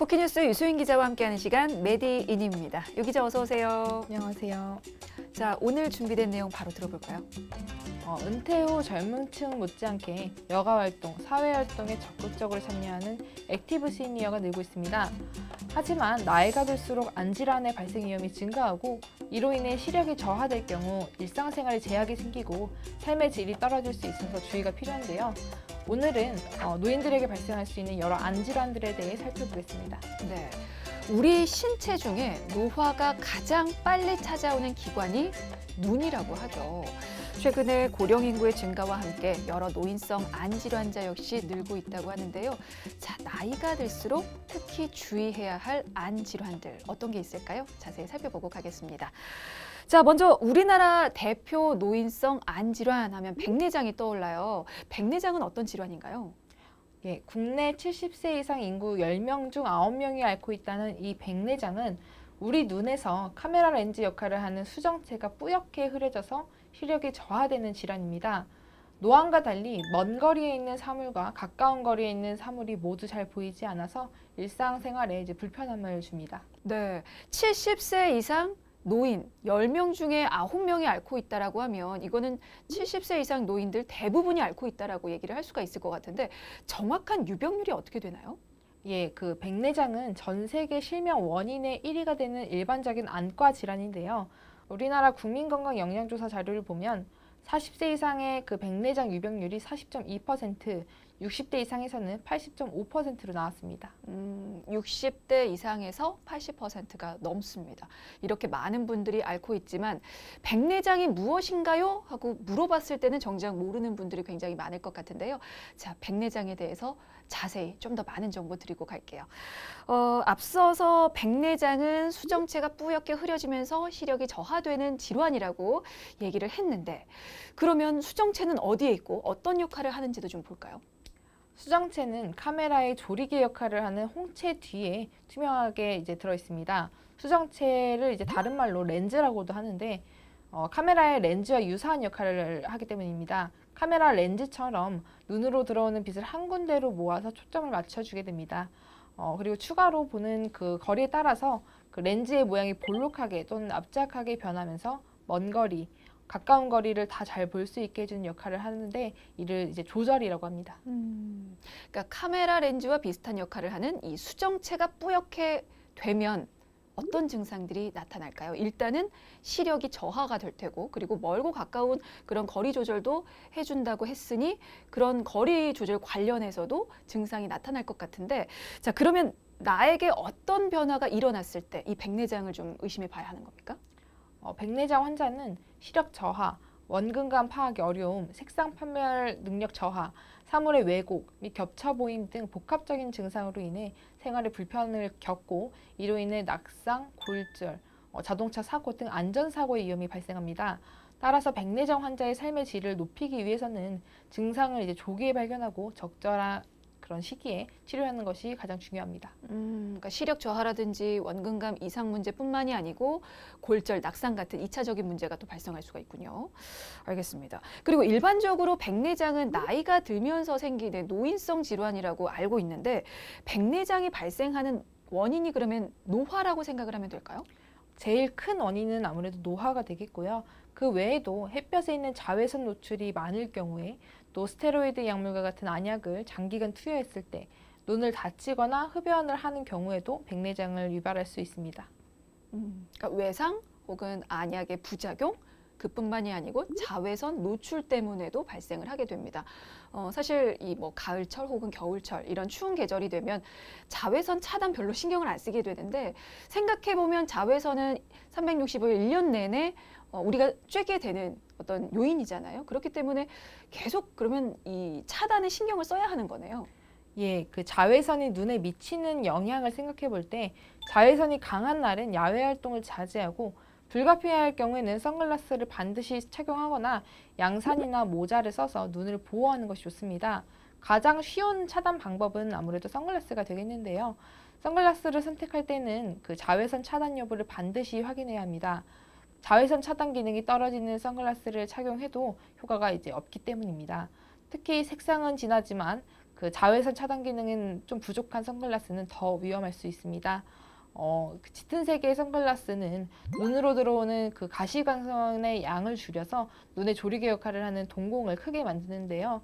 쿠키뉴스 유수인 기자와 함께하는 시간 메디인입니다. 유 기자 어서 오세요. 안녕하세요. 자, 오늘 준비된 내용 바로 들어볼까요? 은퇴 후 젊은 층 못지않게 여가활동, 사회활동에 적극적으로 참여하는 액티브 시니어가 늘고 있습니다. 하지만 나이가 들수록 안질환의 발생 위험이 증가하고 이로 인해 시력이 저하될 경우 일상생활에 제약이 생기고 삶의 질이 떨어질 수 있어서 주의가 필요한데요. 오늘은 노인들에게 발생할 수 있는 여러 안질환들에 대해 살펴보겠습니다. 네, 우리 신체 중에 노화가 가장 빨리 찾아오는 기관이 눈이라고 하죠. 최근에 고령 인구의 증가와 함께 여러 노인성 안질환자 역시 늘고 있다고 하는데요. 자, 나이가 들수록 특히 주의해야 할 안질환들 어떤 게 있을까요? 자세히 살펴보고 가겠습니다. 자, 먼저 우리나라 대표 노인성 안질환 하면 백내장이 떠올라요. 백내장은 어떤 질환인가요? 예, 국내 70세 이상 인구 10명 중 9명이 앓고 있다는 이 백내장은 우리 눈에서 카메라 렌즈 역할을 하는 수정체가 뿌옇게 흐려져서 시력이 저하되는 질환입니다. 노안과 달리 먼 거리에 있는 사물과 가까운 거리에 있는 사물이 모두 잘 보이지 않아서 일상생활에 불편함을 줍니다. 네, 70세 이상 노인 10명 중에 9명이 앓고 있다라고 하면 이거는 70세 이상 노인들 대부분이 앓고 있다라고 얘기를 할 수가 있을 것 같은데 정확한 유병률이 어떻게 되나요? 예, 그 백내장은 전 세계 실명 원인의 1위가 되는 일반적인 안과 질환인데요. 우리나라 국민건강영양조사 자료를 보면 40세 이상의 그 백내장 유병률이 40.2%, 60대 이상에서는 80.5%로 나왔습니다. 60대 이상에서 80%가 넘습니다. 이렇게 많은 분들이 앓고 있지만 백내장이 무엇인가요? 하고 물어봤을 때는 정작 모르는 분들이 굉장히 많을 것 같은데요. 자, 백내장에 대해서 자세히 좀 더 많은 정보 드리고 갈게요. 앞서서 백내장은 수정체가 뿌옇게 흐려지면서 시력이 저하되는 질환이라고 얘기를 했는데 그러면 수정체는 어디에 있고 어떤 역할을 하는지도 좀 볼까요? 수정체는 카메라의 조리개 역할을 하는 홍채 뒤에 투명하게 들어 있습니다. 수정체를 다른 말로 렌즈라고도 하는데 카메라의 렌즈와 유사한 역할을 하기 때문입니다. 카메라 렌즈처럼 눈으로 들어오는 빛을 한 군데로 모아서 초점을 맞춰주게 됩니다. 그리고 추가로 보는 그 거리에 따라서 그 렌즈의 모양이 볼록하게 또는 납작하게 변하면서 먼 거리, 가까운 거리를 다 잘 볼 수 있게 해주는 역할을 하는데 이를 조절이라고 합니다. 그러니까 카메라 렌즈와 비슷한 역할을 하는 이 수정체가 뿌옇게 되면 어떤 증상들이 나타날까요? 일단은 시력이 저하가 될 테고 그리고 멀고 가까운 그런 거리 조절도 해준다고 했으니 그런 거리 조절 관련해서도 증상이 나타날 것 같은데 자, 그러면 나에게 어떤 변화가 일어났을 때 이 백내장을 좀 의심해 봐야 하는 겁니까? 백내장 환자는 시력 저하, 원근감 파악이 어려움, 색상 판별 능력 저하, 사물의 왜곡 및 겹쳐 보임 등 복합적인 증상으로 인해 생활에 불편을 겪고 이로 인해 낙상, 골절, 자동차 사고 등 안전사고의 위험이 발생합니다. 따라서 백내장 환자의 삶의 질을 높이기 위해서는 증상을 조기에 발견하고 적절한 그런 시기에 치료하는 것이 가장 중요합니다. 그러니까 시력 저하라든지 원근감 이상 문제뿐만이 아니고 골절, 낙상 같은 2차적인 문제가 또 발생할 수가 있군요. 알겠습니다. 그리고 일반적으로 백내장은 나이가 들면서 생기는 노인성 질환이라고 알고 있는데 백내장이 발생하는 원인이 그러면 노화라고 생각을 하면 될까요? 제일 큰 원인은 아무래도 노화가 되겠고요. 그 외에도 햇볕에 있는 자외선 노출이 많을 경우에 또 스테로이드 약물과 같은 안약을 장기간 투여했을 때 눈을 다치거나 흡연을 하는 경우에도 백내장을 유발할 수 있습니다. 그러니까 외상 혹은 안약의 부작용 그뿐만이 아니고 자외선 노출 때문에도 발생을 하게 됩니다. 사실 이 가을철 혹은 겨울철 이런 추운 계절이 되면 자외선 차단 별로 신경을 안 쓰게 되는데 생각해 보면 자외선은 365일 1년 내내 우리가 쬐게 되는 어떤 요인이잖아요. 그렇기 때문에 계속 그러면 이 차단에 신경을 써야 하는 거네요. 예, 그 자외선이 눈에 미치는 영향을 생각해 볼 때 자외선이 강한 날은 야외 활동을 자제하고 불가피할 경우에는 선글라스를 반드시 착용하거나 양산이나 모자를 써서 눈을 보호하는 것이 좋습니다. 가장 쉬운 차단 방법은 아무래도 선글라스가 되겠는데요. 선글라스를 선택할 때는 그 자외선 차단 여부를 반드시 확인해야 합니다. 자외선 차단 기능이 떨어지는 선글라스를 착용해도 효과가 없기 때문입니다. 특히 색상은 진하지만 그 자외선 차단 기능은 좀 부족한 선글라스는 더 위험할 수 있습니다. 그 짙은 색의 선글라스는 눈으로 들어오는 그 가시광선의 양을 줄여서 눈의 조리개 역할을 하는 동공을 크게 만드는데요.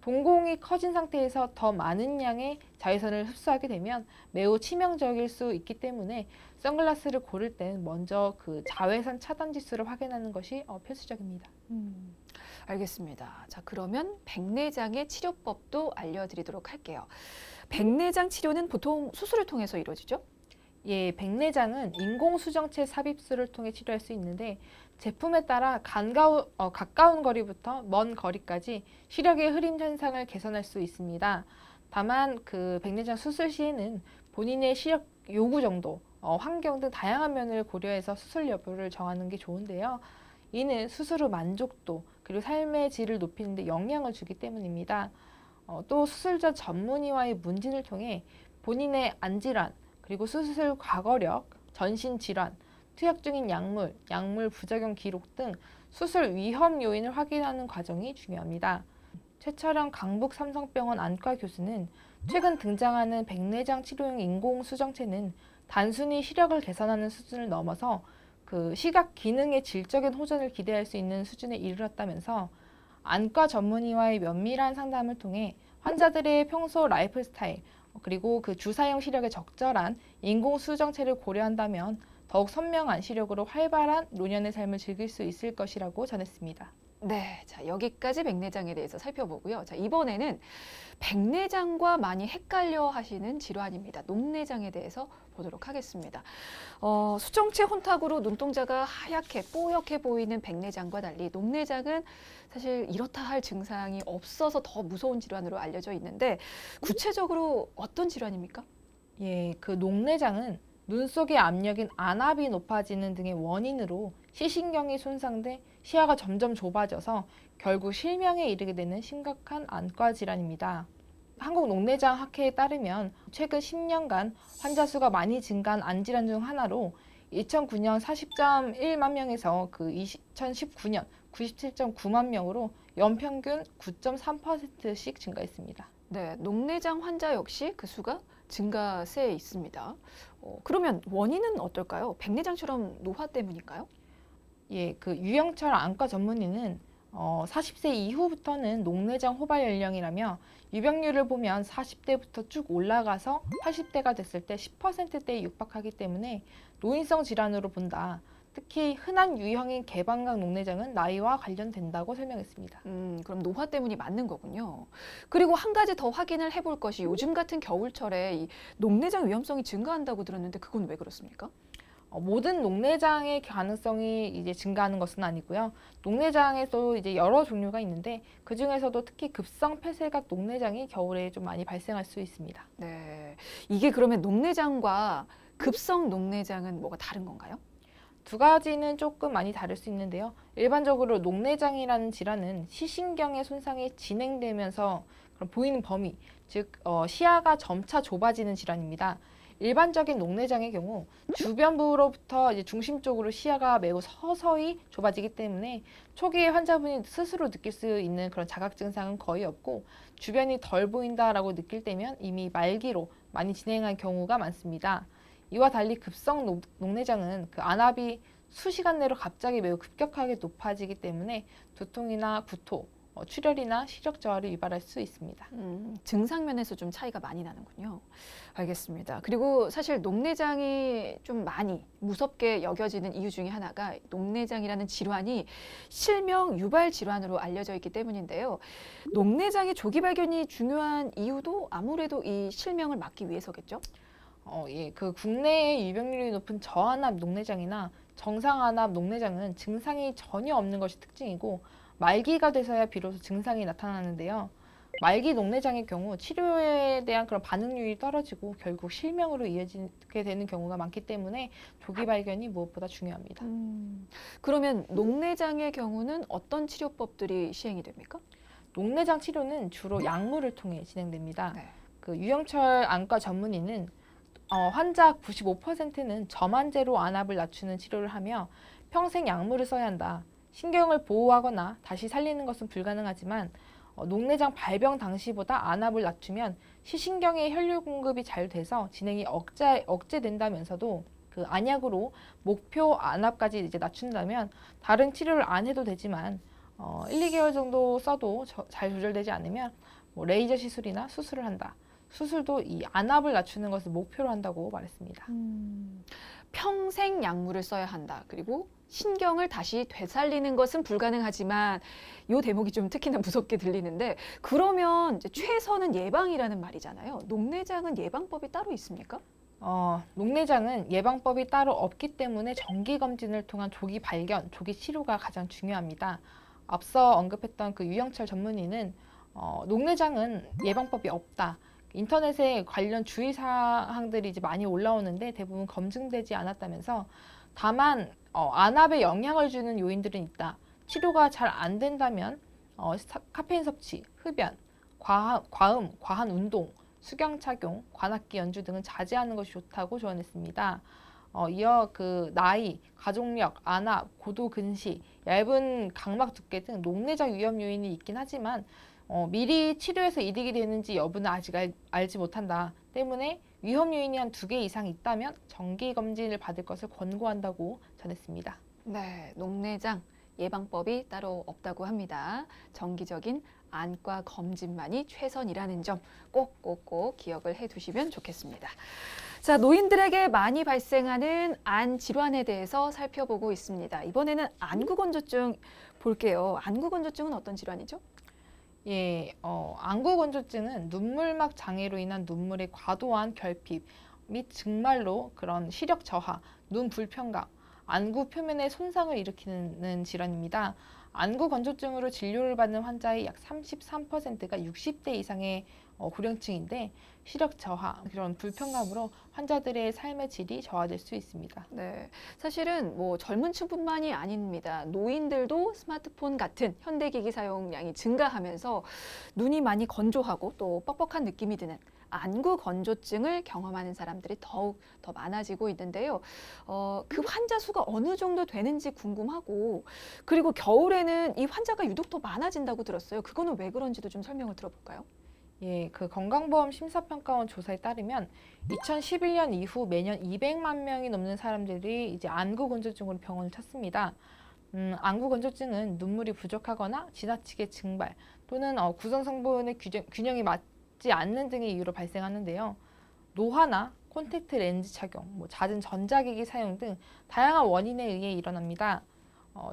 동공이 커진 상태에서 더 많은 양의 자외선을 흡수하게 되면 매우 치명적일 수 있기 때문에 선글라스를 고를 땐 먼저 그 자외선 차단 지수를 확인하는 것이 필수적입니다. 알겠습니다. 자, 그러면 백내장의 치료법도 알려드리도록 할게요. 백내장 치료는 보통 수술을 통해서 이루어지죠? 예, 백내장은 인공수정체 삽입술을 통해 치료할 수 있는데 제품에 따라 가까운 거리부터 먼 거리까지 시력의 흐림 현상을 개선할 수 있습니다. 다만 그 백내장 수술 시에는 본인의 시력 요구 정도, 환경 등 다양한 면을 고려해서 수술 여부를 정하는 게 좋은데요. 이는 수술 후 만족도 그리고 삶의 질을 높이는 데 영향을 주기 때문입니다. 또 수술 전 전문의와의 문진을 통해 본인의 안질환, 그리고 수술 과거력, 전신 질환, 투약 중인 약물, 약물 부작용 기록 등 수술 위험 요인을 확인하는 과정이 중요합니다. 최철영 강북삼성병원 안과 교수는 최근 등장하는 백내장 치료용 인공수정체는 단순히 시력을 개선하는 수준을 넘어서 그 시각 기능의 질적인 호전을 기대할 수 있는 수준에 이르렀다면서 안과 전문의와의 면밀한 상담을 통해 환자들의 평소 라이프 스타일, 그리고 그 주사용 시력에 적절한 인공수정체를 고려한다면 더욱 선명한 시력으로 활발한 노년의 삶을 즐길 수 있을 것이라고 전했습니다. 네, 자, 여기까지 백내장에 대해서 살펴보고요. 자, 이번에는 백내장과 많이 헷갈려 하시는 질환입니다. 녹내장에 대해서 보도록 하겠습니다. 수정체 혼탁으로 눈동자가 하얗게 뽀얗게 보이는 백내장과 달리 녹내장은 사실 이렇다 할 증상이 없어서 더 무서운 질환으로 알려져 있는데 구체적으로 어떤 질환입니까? 예, 그 녹내장은 눈 속의 압력인 안압이 높아지는 등의 원인으로 시신경이 손상돼 시야가 점점 좁아져서 결국 실명에 이르게 되는 심각한 안과 질환입니다. 한국녹내장학회에 따르면 최근 10년간 환자 수가 많이 증가한 안질환 중 하나로 2009년 40.1만 명에서 그 2019년 97.9만 명으로 연평균 9.3%씩 증가했습니다. 네, 녹내장 환자 역시 그 수가 증가세에 있습니다. 그러면 원인은 어떨까요? 백내장처럼 노화 때문일까요? 예, 그 유영철 안과 전문의는 40세 이후부터는 녹내장 호발 연령이라며 유병률을 보면 40대부터 쭉 올라가서 80대가 됐을 때 10%대에 육박하기 때문에 노인성 질환으로 본다. 특히 흔한 유형인 개방각 녹내장은 나이와 관련된다고 설명했습니다. 그럼 노화 때문이 맞는 거군요. 그리고 한 가지 더 확인을 해볼 것이 요즘 같은 겨울철에 이 녹내장 위험성이 증가한다고 들었는데 그건 왜 그렇습니까? 모든 녹내장의 가능성이 이제 증가하는 것은 아니고요. 녹내장에도 이제 여러 종류가 있는데 그 중에서도 특히 급성 폐쇄각 녹내장이 겨울에 좀 많이 발생할 수 있습니다. 네, 이게 그러면 녹내장과 급성 녹내장은 뭐가 다른 건가요? 두 가지는 조금 많이 다를 수 있는데요. 일반적으로 녹내장이라는 질환은 시신경의 손상이 진행되면서 그런 보이는 범위, 즉 시야가 점차 좁아지는 질환입니다. 일반적인 녹내장의 경우 주변부로부터 이제 중심 쪽으로 시야가 매우 서서히 좁아지기 때문에 초기에 환자분이 스스로 느낄 수 있는 그런 자각 증상은 거의 없고 주변이 덜 보인다라고 느낄 때면 이미 말기로 많이 진행한 경우가 많습니다. 이와 달리 급성 녹내장은 그 안압이 수시간 내로 갑자기 매우 급격하게 높아지기 때문에 두통이나 구토, 출혈이나 시력 저하를 유발할 수 있습니다. 증상 면에서 좀 차이가 많이 나는군요. 알겠습니다. 그리고 사실 녹내장이 좀 많이 무섭게 여겨지는 이유 중에 하나가 녹내장이라는 질환이 실명 유발 질환으로 알려져 있기 때문인데요. 녹내장의 조기 발견이 중요한 이유도 아무래도 이 실명을 막기 위해서겠죠? 예, 그 국내에 유병률이 높은 저안압 녹내장이나 정상안압 녹내장은 증상이 전혀 없는 것이 특징이고 말기가 돼서야 비로소 증상이 나타나는데요. 말기 녹내장의 경우 치료에 대한 그런 반응률이 떨어지고 결국 실명으로 이어지게 되는 경우가 많기 때문에 조기 발견이 무엇보다 중요합니다. 그러면 녹내장의 경우는 어떤 치료법들이 시행이 됩니까? 녹내장 치료는 주로 약물을 통해 진행됩니다. 네. 그 유영철 안과 전문의는 환자 95%는 저만제로 안압을 낮추는 치료를 하며 평생 약물을 써야 한다. 신경을 보호하거나 다시 살리는 것은 불가능하지만 녹내장 발병 당시보다 안압을 낮추면 시신경의 혈류 공급이 잘 돼서 진행이 억제된다면서도 그 안약으로 목표 안압까지 이제 낮춘다면 다른 치료를 안 해도 되지만 1, 2개월 정도 써도 잘 조절되지 않으면 뭐 레이저 시술이나 수술을 한다. 수술도 이 안압을 낮추는 것을 목표로 한다고 말했습니다. 평생 약물을 써야 한다. 그리고 신경을 다시 되살리는 것은 불가능하지만 이 대목이 좀 특히나 무섭게 들리는데 그러면 이제 최선은 예방이라는 말이잖아요. 녹내장은 예방법이 따로 있습니까? 녹내장은 예방법이 따로 없기 때문에 정기검진을 통한 조기 발견, 조기 치료가 가장 중요합니다. 앞서 언급했던 그 유영철 전문의는 녹내장은 예방법이 없다. 인터넷에 관련 주의사항들이 이제 많이 올라오는데 대부분 검증되지 않았다면서 다만 안압에 영향을 주는 요인들은 있다. 치료가 잘 안 된다면 카페인 섭취, 흡연, 과음, 과한 운동, 수경 착용, 관악기 연주 등은 자제하는 것이 좋다고 조언했습니다. 이어 그 나이, 가족력, 안압, 고도 근시, 얇은 각막 두께 등 녹내장 위험 요인이 있긴 하지만 미리 치료해서 이득이 되는지 여부는 아직 알지 못한다. 때문에 위험 요인이 한 2개 이상 있다면 정기 검진을 받을 것을 권고한다고 전했습니다. 네, 녹내장 예방법이 따로 없다고 합니다. 정기적인 안과 검진만이 최선이라는 점 꼭 기억을 해두시면 좋겠습니다. 자, 노인들에게 많이 발생하는 안 질환에 대해서 살펴보고 있습니다. 이번에는 안구건조증 볼게요. 안구건조증은 어떤 질환이죠? 예, 안구건조증은 눈물막 장애로 인한 눈물의 과도한 결핍 및 증말로 그런 시력 저하, 눈 불편감, 안구 표면에 손상을 일으키는 질환입니다. 안구건조증으로 진료를 받는 환자의 약 33%가 60대 이상의 고령층인데 시력 저하, 그런 불편감으로 환자들의 삶의 질이 저하될 수 있습니다. 네, 사실은 뭐 젊은 층뿐만이 아닙니다. 노인들도 스마트폰 같은 현대기기 사용량이 증가하면서 눈이 많이 건조하고 또 뻑뻑한 느낌이 드는 안구 건조증을 경험하는 사람들이 더욱 더 많아지고 있는데요. 그 환자 수가 어느 정도 되는지 궁금하고 그리고 겨울에는 이 환자가 유독 더 많아진다고 들었어요. 그거는 왜 그런지도 좀 설명을 들어볼까요? 예, 그 건강보험 심사평가원 조사에 따르면 2011년 이후 매년 200만 명이 넘는 사람들이 이제 안구건조증으로 병원을 찾습니다. 안구건조증은 눈물이 부족하거나 지나치게 증발 또는 구성 성분의 균형이 맞지 않는 등의 이유로 발생하는데요. 노화나 콘택트 렌즈 착용, 잦은 전자기기 사용 등 다양한 원인에 의해 일어납니다.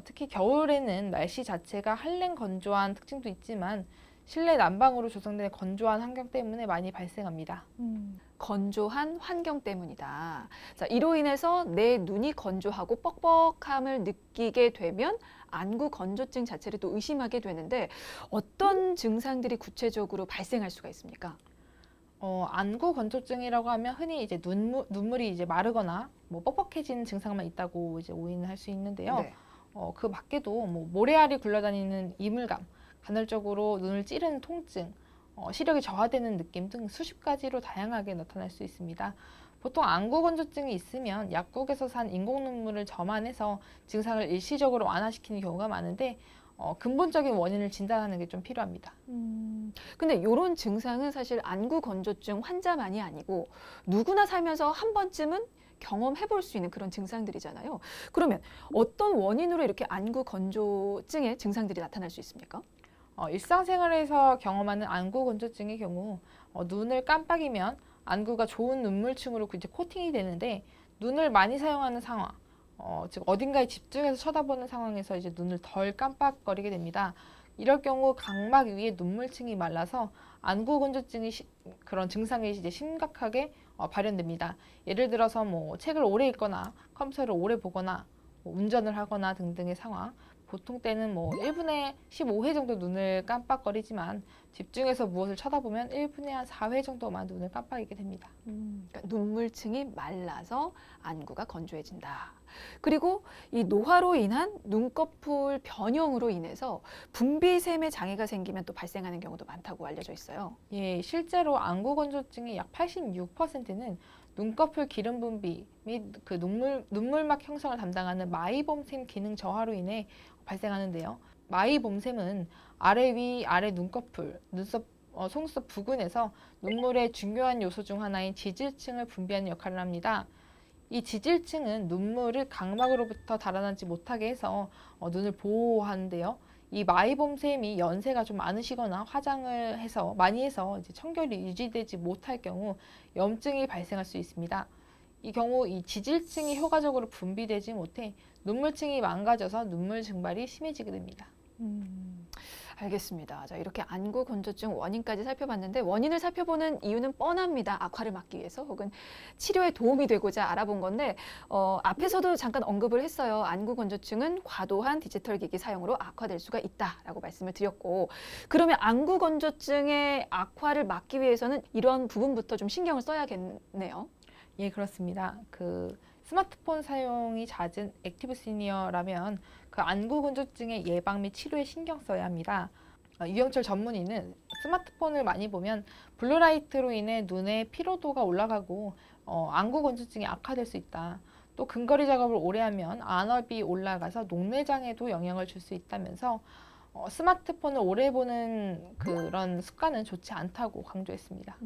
특히 겨울에는 날씨 자체가 한랭 건조한 특징도 있지만 실내 난방으로 조성된 건조한 환경 때문에 많이 발생합니다. 건조한 환경 때문이다. 자, 이로 인해서 내 눈이 건조하고 뻑뻑함을 느끼게 되면 안구 건조증 자체를 또 의심하게 되는데 어떤 증상들이 구체적으로 발생할 수가 있습니까? 안구 건조증이라고 하면 흔히 이제 눈물이 이제 마르거나 뻑뻑해지는 증상만 있다고 이제 오인을 할 수 있는데요. 네. 그 밖에도 모래알이 굴러다니는 이물감, 간헐적으로 눈을 찌르는 통증, 시력이 저하되는 느낌 등 수십 가지로 다양하게 나타날 수 있습니다. 보통 안구 건조증이 있으면 약국에서 산 인공 눈물을 점안해서 증상을 일시적으로 완화시키는 경우가 많은데 근본적인 원인을 진단하는 게 좀 필요합니다. 근데 이런 증상은 사실 안구 건조증 환자만이 아니고 누구나 살면서 한 번쯤은 경험해 볼 수 있는 그런 증상들이잖아요. 그러면 어떤 원인으로 이렇게 안구 건조증의 증상들이 나타날 수 있습니까? 일상생활에서 경험하는 안구 건조증의 경우 눈을 깜빡이면 안구가 좋은 눈물층으로 이제 코팅이 되는데 눈을 많이 사용하는 상황, 즉 어딘가에 집중해서 쳐다보는 상황에서 이제 눈을 덜 깜빡거리게 됩니다. 이럴 경우 각막 위에 눈물층이 말라서 안구 건조증이 그런 증상이 이제 심각하게 발현됩니다. 예를 들어서 책을 오래 읽거나 컴퓨터를 오래 보거나 운전을 하거나 등등의 상황. 보통 때는 1분에 15회 정도 눈을 깜빡거리지만 집중해서 무엇을 쳐다보면 1분에 한 4회 정도만 눈을 깜빡이게 됩니다. 그러니까 눈물층이 말라서 안구가 건조해진다. 그리고 이 노화로 인한 눈꺼풀 변형으로 인해서 분비샘의 장애가 생기면 또 발생하는 경우도 많다고 알려져 있어요. 예, 실제로 안구 건조증의 약 86%는 눈꺼풀 기름 분비 및 그 눈물막 형성을 담당하는 마이봄샘 기능 저하로 인해 발생하는데요. 마이봄샘은 아래 위, 아래 눈꺼풀, 눈썹, 속눈썹 부근에서 눈물의 중요한 요소 중 하나인 지질층을 분비하는 역할을 합니다. 이 지질층은 눈물을 각막으로부터 달아나지 못하게 해서 눈을 보호하는데요. 이 마이봄샘이 연세가 좀 많으시거나 화장을 많이 해서 이제 청결이 유지되지 못할 경우 염증이 발생할 수 있습니다. 이 경우 이 지질층이 효과적으로 분비되지 못해 눈물층이 망가져서 눈물 증발이 심해지게 됩니다. 알겠습니다. 자, 이렇게 안구 건조증 원인까지 살펴봤는데 원인을 살펴보는 이유는 뻔합니다. 악화를 막기 위해서 혹은 치료에 도움이 되고자 알아본 건데 앞에서도 잠깐 언급을 했어요. 안구 건조증은 과도한 디지털 기기 사용으로 악화될 수가 있다라고 말씀을 드렸고 그러면 안구 건조증의 악화를 막기 위해서는 이런 부분부터 좀 신경을 써야겠네요. 예, 그렇습니다. 그 스마트폰 사용이 잦은 액티브 시니어라면 그 안구 건조증의 예방 및 치료에 신경 써야 합니다. 유영철 전문의는 스마트폰을 많이 보면 블루라이트로 인해 눈의 피로도가 올라가고 안구 건조증이 악화될 수 있다. 또 근거리 작업을 오래 하면 안압이 올라가서 녹내장에도 영향을 줄 수 있다면서 스마트폰을 오래 보는 그런 습관은 좋지 않다고 강조했습니다.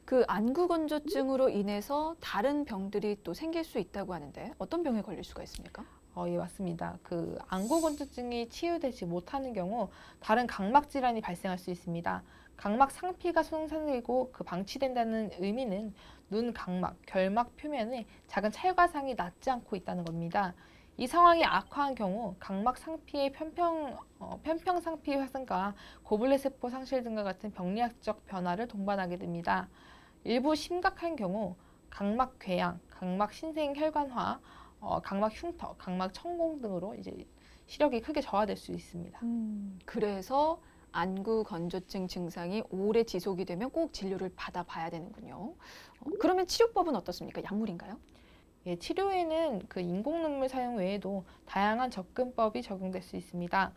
그 안구 건조증으로 인해서 다른 병들이 또 생길 수 있다고 하는데 어떤 병에 걸릴 수가 있습니까? 예, 맞습니다. 그 안구 건조증이 치유되지 못하는 경우 다른 각막 질환이 발생할 수 있습니다. 각막 상피가 손상되고 그 방치된다는 의미는 눈 각막, 결막 표면에 작은 찰과상이 낫지 않고 있다는 겁니다. 이 상황이 악화한 경우 각막 상피의 편평 상피 화상과 고블레 세포 상실 등과 같은 병리학적 변화를 동반하게 됩니다. 일부 심각한 경우 각막 궤양, 각막 신생 혈관화, 각막 흉터, 각막 천공 등으로 이제 시력이 크게 저하될 수 있습니다. 그래서 안구 건조증 증상이 오래 지속이 되면 꼭 진료를 받아봐야 되는군요. 그러면 치료법은 어떻습니까? 약물인가요? 예, 치료에는 그 인공 눈물 사용 외에도 다양한 접근법이 적용될 수 있습니다.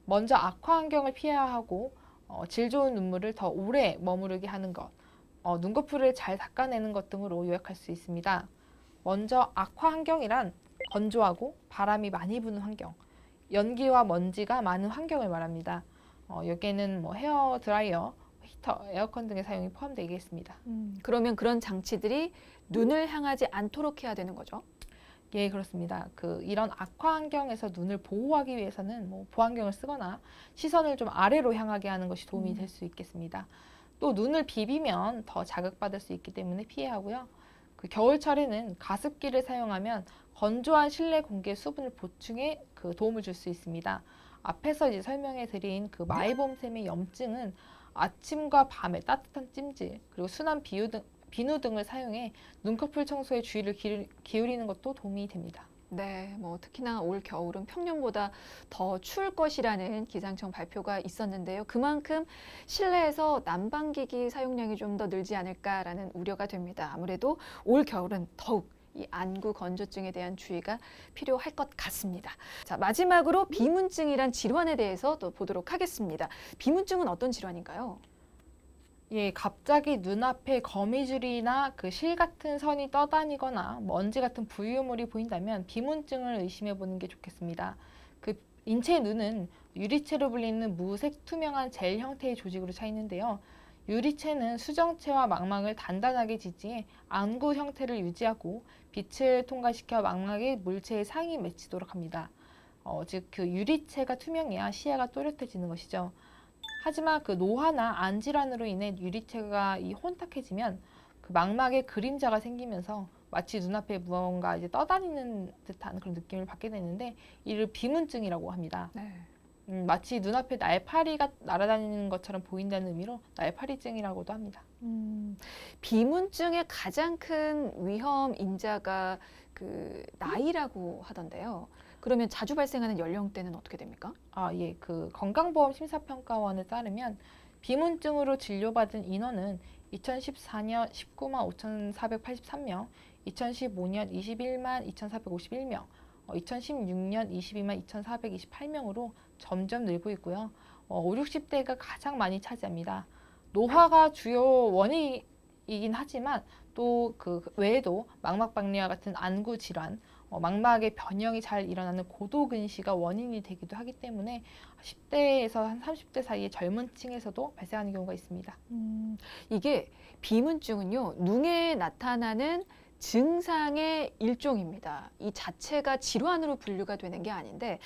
먼저 악화 환경을 피해야 하고 질 좋은 눈물을 더 오래 머무르게 하는 것, 눈꺼풀을 잘 닦아내는 것 등으로 요약할 수 있습니다. 먼저 악화 환경이란 건조하고 바람이 많이 부는 환경, 연기와 먼지가 많은 환경을 말합니다. 여기에는 뭐 헤어 드라이어, 히터, 에어컨 등의 사용이 포함되겠습니다. 그러면 그런 장치들이 눈을 향하지 않도록 해야 되는 거죠? 예, 그렇습니다. 이런 악화 환경에서 눈을 보호하기 위해서는 뭐 보안경을 쓰거나 시선을 좀 아래로 향하게 하는 것이 도움이 될 수 있겠습니다. 또 눈을 비비면 더 자극받을 수 있기 때문에 피해야 하고요. 겨울철에는 가습기를 사용하면 건조한 실내 공기의 수분을 보충해 도움을 줄 수 있습니다. 앞에서 이제 설명해 드린 마이봄샘의 염증은 아침과 밤에 따뜻한 찜질 그리고 순한 비누 등을 사용해 눈꺼풀 청소에 주의를 기울이는 것도 도움이 됩니다. 네, 뭐 특히나 올 겨울은 평년보다 더 추울 것이라는 기상청 발표가 있었는데요. 그만큼 실내에서 난방기기 사용량이 좀 더 늘지 않을까라는 우려가 됩니다. 아무래도 올 겨울은 더욱 이 안구 건조증에 대한 주의가 필요할 것 같습니다. 자, 마지막으로 비문증이란 질환에 대해서 또 보도록 하겠습니다. 비문증은 어떤 질환인가요? 예, 갑자기 눈앞에 거미줄이나 실 같은 선이 떠다니거나 먼지 같은 부유물이 보인다면 비문증을 의심해 보는 게 좋겠습니다. 인체의 눈은 유리체로 불리는 무색 투명한 젤 형태의 조직으로 차 있는데요. 유리체는 수정체와 망막을 단단하게 지지해 안구 형태를 유지하고 빛을 통과시켜 망막에 물체의 상이 맺히도록 합니다. 즉 유리체가 투명해야 시야가 또렷해지는 것이죠. 하지만 노화나 안 질환으로 인해 유리체가 혼탁해지면 망막에 그림자가 생기면서 마치 눈앞에 무언가 이제 떠다니는 듯한 그런 느낌을 받게 되는데 이를 비문증이라고 합니다. 네. 마치 눈앞에 날파리가 날아다니는 것처럼 보인다는 의미로 날파리증이라고도 합니다. 비문증의 가장 큰 위험 인자가 나이라고 하던데요. 그러면 자주 발생하는 연령대는 어떻게 됩니까? 예. 건강보험심사평가원에 따르면 비문증으로 진료받은 인원은 2014년 19만 5,483명, 2015년 21만 2,451명, 2016년 22만 2,428명으로 점점 늘고 있고요. 5, 60대가 가장 많이 차지합니다. 노화가 주요 원인이 이긴 하지만 또 그 외에도 망막박리와 같은 안구 질환, 망막의 변형이 잘 일어나는 고도근시가 원인이 되기도 하기 때문에 10대에서 한 30대 사이의 젊은 층에서도 발생하는 경우가 있습니다. 이게 비문증은요, 뇌에 나타나는 증상의 일종입니다. 이 자체가 질환으로 분류가 되는 게 아닌데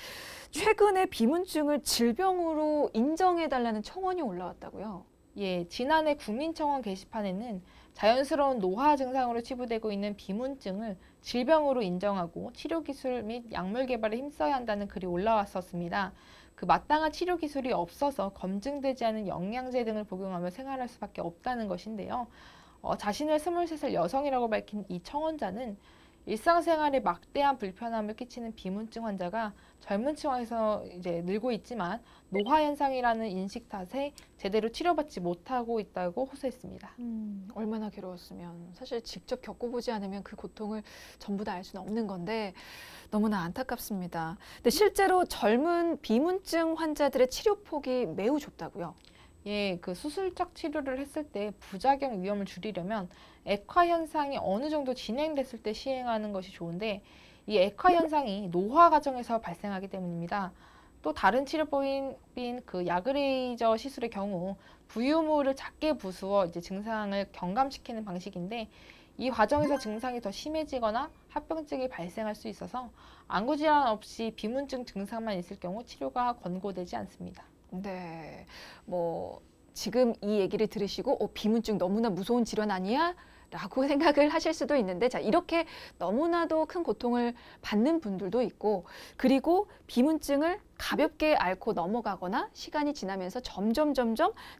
최근에 비문증을 질병으로 인정해달라는 청원이 올라왔다고요? 예, 지난해 국민청원 게시판에는 자연스러운 노화 증상으로 치부되고 있는 비문증을 질병으로 인정하고 치료 기술 및 약물 개발에 힘써야 한다는 글이 올라왔었습니다. 그 마땅한 치료 기술이 없어서 검증되지 않은 영양제 등을 복용하며 생활할 수밖에 없다는 것인데요. 자신을 23살 여성이라고 밝힌 이 청원자는 일상생활에 막대한 불편함을 끼치는 비문증 환자가 젊은 층에서 이제 늘고 있지만 노화 현상이라는 인식 탓에 제대로 치료받지 못하고 있다고 호소했습니다. 얼마나 괴로웠으면. 사실 직접 겪어보지 않으면 그 고통을 전부 다 알 수는 없는 건데 너무나 안타깝습니다. 근데 실제로 젊은 비문증 환자들의 치료폭이 매우 좁다고요? 예, 그 수술적 치료를 했을 때 부작용 위험을 줄이려면 액화 현상이 어느 정도 진행됐을 때 시행하는 것이 좋은데 이 액화 현상이 노화 과정에서 발생하기 때문입니다. 또 다른 치료법인 그 야그레이저 시술의 경우 부유물을 작게 부수어 이제 증상을 경감시키는 방식인데 이 과정에서 증상이 더 심해지거나 합병증이 발생할 수 있어서 안구 질환 없이 비문증 증상만 있을 경우 치료가 권고되지 않습니다. 네, 뭐 지금 이 얘기를 들으시고 비문증 너무나 무서운 질환 아니야? 라고 생각을 하실 수도 있는데 자 이렇게 너무나도 큰 고통을 받는 분들도 있고 그리고 비문증을 가볍게 앓고 넘어가거나 시간이 지나면서 점점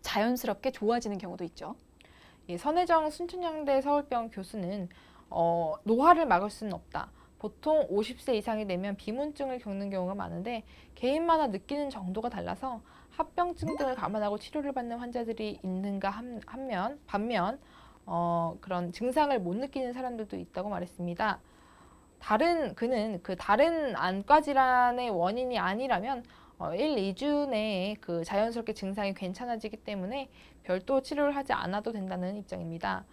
자연스럽게 좋아지는 경우도 있죠. 예, 선혜정 순천향대 서울병원 교수는 노화를 막을 수는 없다. 보통 50세 이상이 되면 비문증을 겪는 경우가 많은데 개인마다 느끼는 정도가 달라서 합병증 등을 감안하고 치료를 받는 환자들이 있는가 반면 그런 증상을 못 느끼는 사람들도 있다고 말했습니다. 그는 다른 안과 질환의 원인이 아니라면 1, 2주 내에 그 자연스럽게 증상이 괜찮아지기 때문에 별도 치료를 하지 않아도 된다는 입장입니다.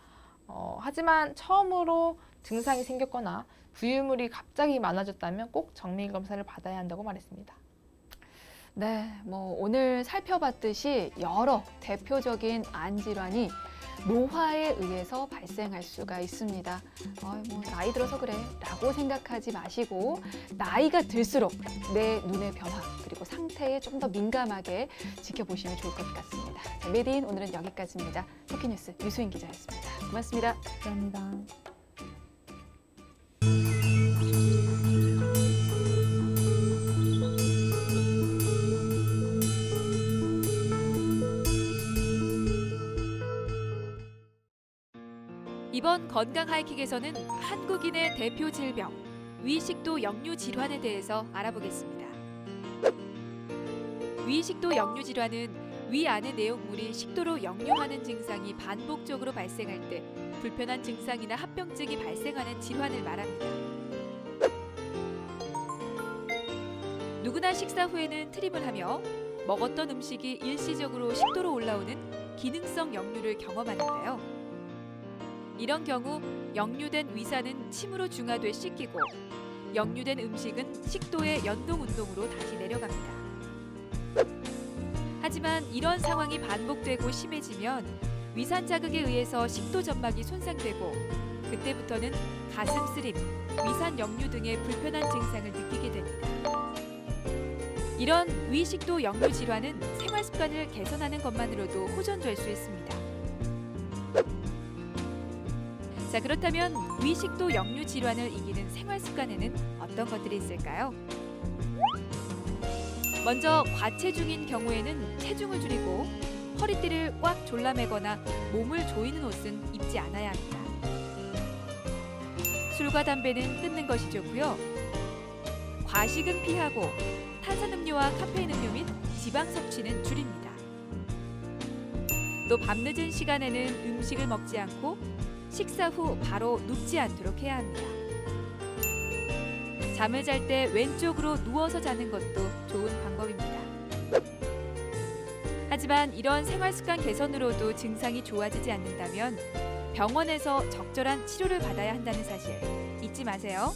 하지만 처음으로 증상이 생겼거나 부유물이 갑자기 많아졌다면 꼭 정밀 검사를 받아야 한다고 말했습니다. 네, 뭐 오늘 살펴봤듯이 여러 대표적인 안 질환이 노화에 의해서 발생할 수가 있습니다. 뭐 나이 들어서 그래 라고 생각하지 마시고 나이가 들수록 내 눈의 변화 그리고 상태에 좀 더 민감하게 지켜보시면 좋을 것 같습니다. 자, 메디인 오늘은 여기까지입니다. 토끼뉴스 유수인 기자였습니다. 고맙습니다. 감사합니다. 이번 건강 하이킥에서는 한국인의 대표 질병, 위식도 역류 질환에 대해서 알아보겠습니다. 위식도 역류 질환은 위 안의 내용물이 식도로 역류하는 증상이 반복적으로 발생할 때 불편한 증상이나 합병증이 발생하는 질환을 말합니다. 누구나 식사 후에는 트림을 하며 먹었던 음식이 일시적으로 식도로 올라오는 기능성 역류를 경험하는데요. 이런 경우 역류된 위산은 침으로 중화돼 씻기고 역류된 음식은 식도의 연동 운동으로 다시 내려갑니다. 하지만 이런 상황이 반복되고 심해지면 위산 자극에 의해서 식도 점막이 손상되고 그때부터는 가슴 쓰림, 위산 역류 등의 불편한 증상을 느끼게 됩니다. 이런 위식도 역류 질환은 생활 습관을 개선하는 것만으로도 호전될 수 있습니다. 자, 그렇다면 위식도 역류 질환을 이기는 생활 습관에는 어떤 것들이 있을까요? 먼저 과체중인 경우에는 체중을 줄이고 허리띠를 꽉 졸라매거나 몸을 조이는 옷은 입지 않아야 합니다. 술과 담배는 끊는 것이 좋고요. 과식은 피하고 탄산음료와 카페인 음료 및 지방 섭취는 줄입니다. 또 밤늦은 시간에는 음식을 먹지 않고 식사 후 바로 눕지 않도록 해야 합니다. 잠을 잘 때 왼쪽으로 누워서 자는 것도 좋은 방법입니다. 하지만 이런 생활 습관 개선으로도 증상이 좋아지지 않는다면 병원에서 적절한 치료를 받아야 한다는 사실 잊지 마세요.